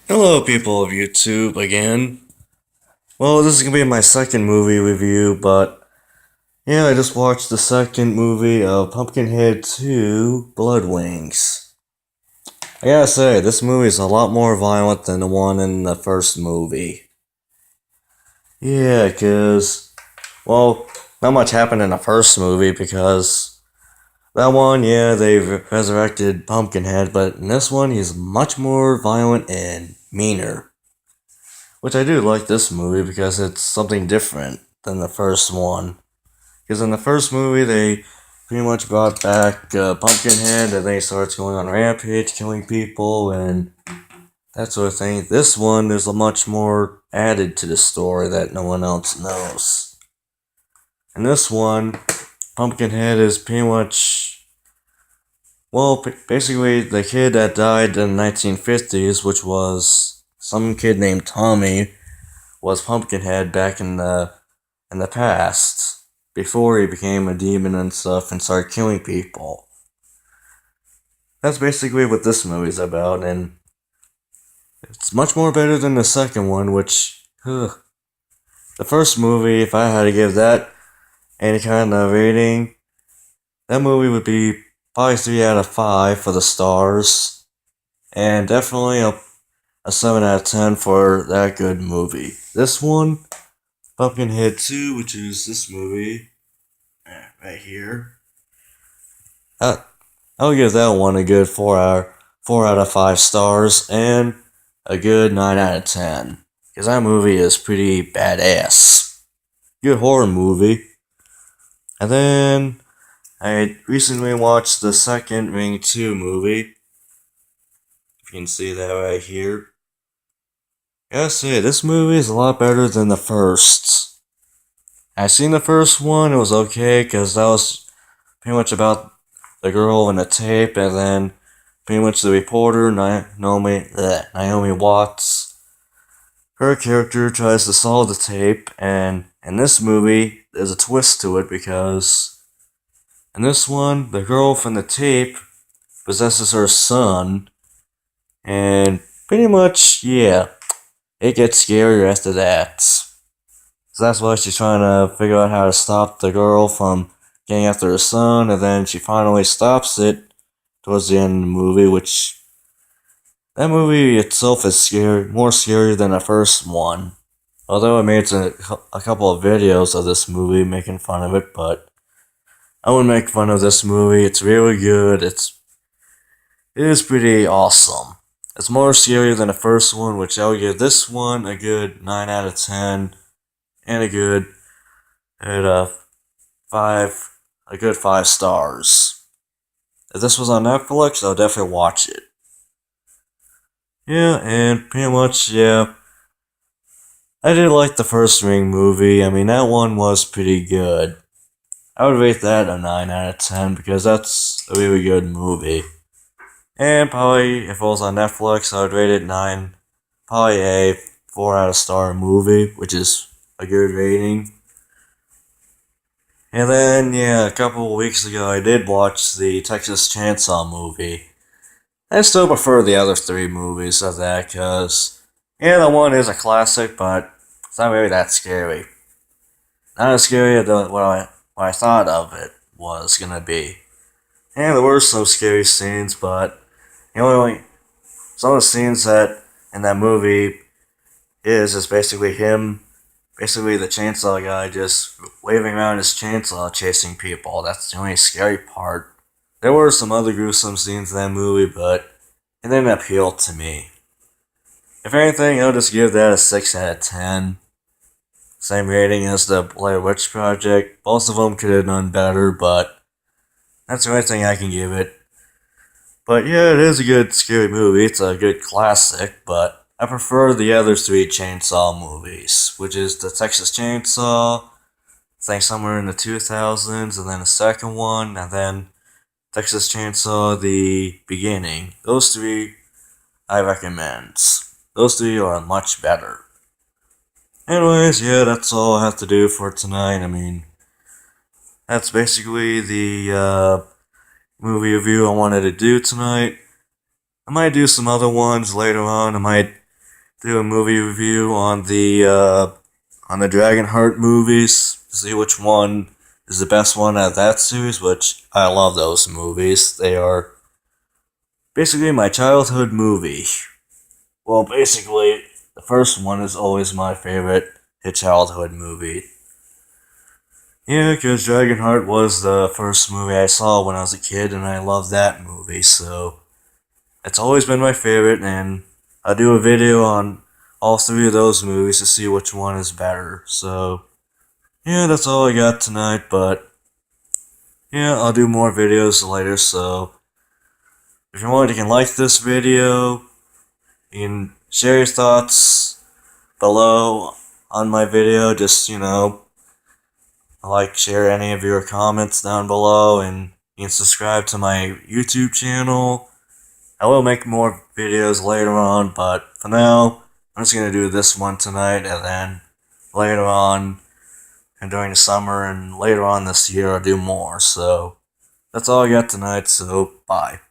Hello, people of YouTube again. Well, this is gonna be my second movie review, but yeah, I just watched the second movie of Pumpkinhead 2 Blood Wings. I gotta say, this movie is a lot more violent than the one in the first movie. Yeah, well, not much happened in the first movie because that one, yeah, they resurrected Pumpkinhead, but in this one, he's much more violent and meaner. Which I do like this movie because it's something different than the first one. Because in the first movie, they pretty much brought back Pumpkinhead and then he starts going on rampage, killing people, and that sort of thing. This one, there's a much more added to the story that no one else knows. In this one, Pumpkinhead is pretty much, well, basically the kid that died in the 1950s, which was some kid named Tommy, was Pumpkinhead back in the past, before he became a demon and stuff and started killing people. That's basically what this movie's about, and it's much more better than the second one, which, the first movie, if I had to give that any kind of rating, that movie would be probably 3 out of 5 for the stars, and definitely a 7 out of 10 for that good movie. This one, Pumpkinhead 2, which is this movie, right here. Uh, I'll give that one a good 4 out of 5 stars and a good 9 out of 10. Because that movie is pretty badass. Good horror movie. And then I recently watched the second Ring 2 movie. If you can see that right here. Gotta say, this movie is a lot better than the first. I seen the first one, it was okay, because that was pretty much about the girl in the tape, and then pretty much the reporter, Naomi Watts. Her character tries to solve the tape, and in this movie, there's a twist to it because in this one, the girl from the tape possesses her son, and pretty much, yeah, it gets scarier after that. So that's why she's trying to figure out how to stop the girl from getting after her son, and then she finally stops it towards the end of the movie, which that movie itself is more scary than the first one. Although I made a couple of videos of this movie making fun of it, but I wouldn't make fun of this movie. It's really good. It is pretty awesome. It's more scary than the first one, which I would give this one a good 9 out of 10 and at five a good 5 stars. If this was on Netflix, I would definitely watch it. Yeah, and pretty much, yeah. I did like the first Ring movie. I mean, that one was pretty good. I would rate that a 9 out of 10 because that's a really good movie. And probably, if it was on Netflix, I would rate it 9. Probably a 4 out of star movie, which is a good rating. And then, yeah, a couple of weeks ago, I did watch the Texas Chainsaw movie. I still prefer the other 3 movies of that because, yeah, the one is a classic, but it's not really that scary. Not as scary as what I thought of it was gonna be. And there were some scary scenes, but the only some of the scenes that in that movie is basically him, basically the chainsaw guy just waving around his chainsaw chasing people. That's the only scary part. There were some other gruesome scenes in that movie, but it didn't appeal to me. If anything, I'll just give that a 6 out of 10. Same rating as the Blair Witch Project. Both of them could have done better, but that's the only thing I can give it. But yeah, it is a good scary movie. It's a good classic, but I prefer the other 3 Chainsaw movies, which is the Texas Chainsaw, I think somewhere in the 2000s, and then the second one, and then Texas Chainsaw, the beginning. Those 3 I recommend. Those 3 are much better. Anyways, yeah, that's all I have to do for tonight. I mean, that's basically the movie review I wanted to do tonight. I might do some other ones later on. I might do a movie review on the Dragonheart movies. See which one is the best one out of that series. Which I love those movies. They are basically my childhood movie. Well, basically, the first one is always my favorite childhood movie. Yeah, because Dragonheart was the first movie I saw when I was a kid, and I love that movie, so it's always been my favorite, and I'll do a video on all three of those movies to see which one is better. So, yeah, that's all I got tonight, but yeah, I'll do more videos later, so if you want, you can like this video, you can share your thoughts below on my video, just, share any of your comments down below, and you can subscribe to my YouTube channel. I will make more videos later on, but for now, I'm just going to do this one tonight, and then later on, and during the summer, and later on this year, I'll do more. So, that's all I got tonight, so bye.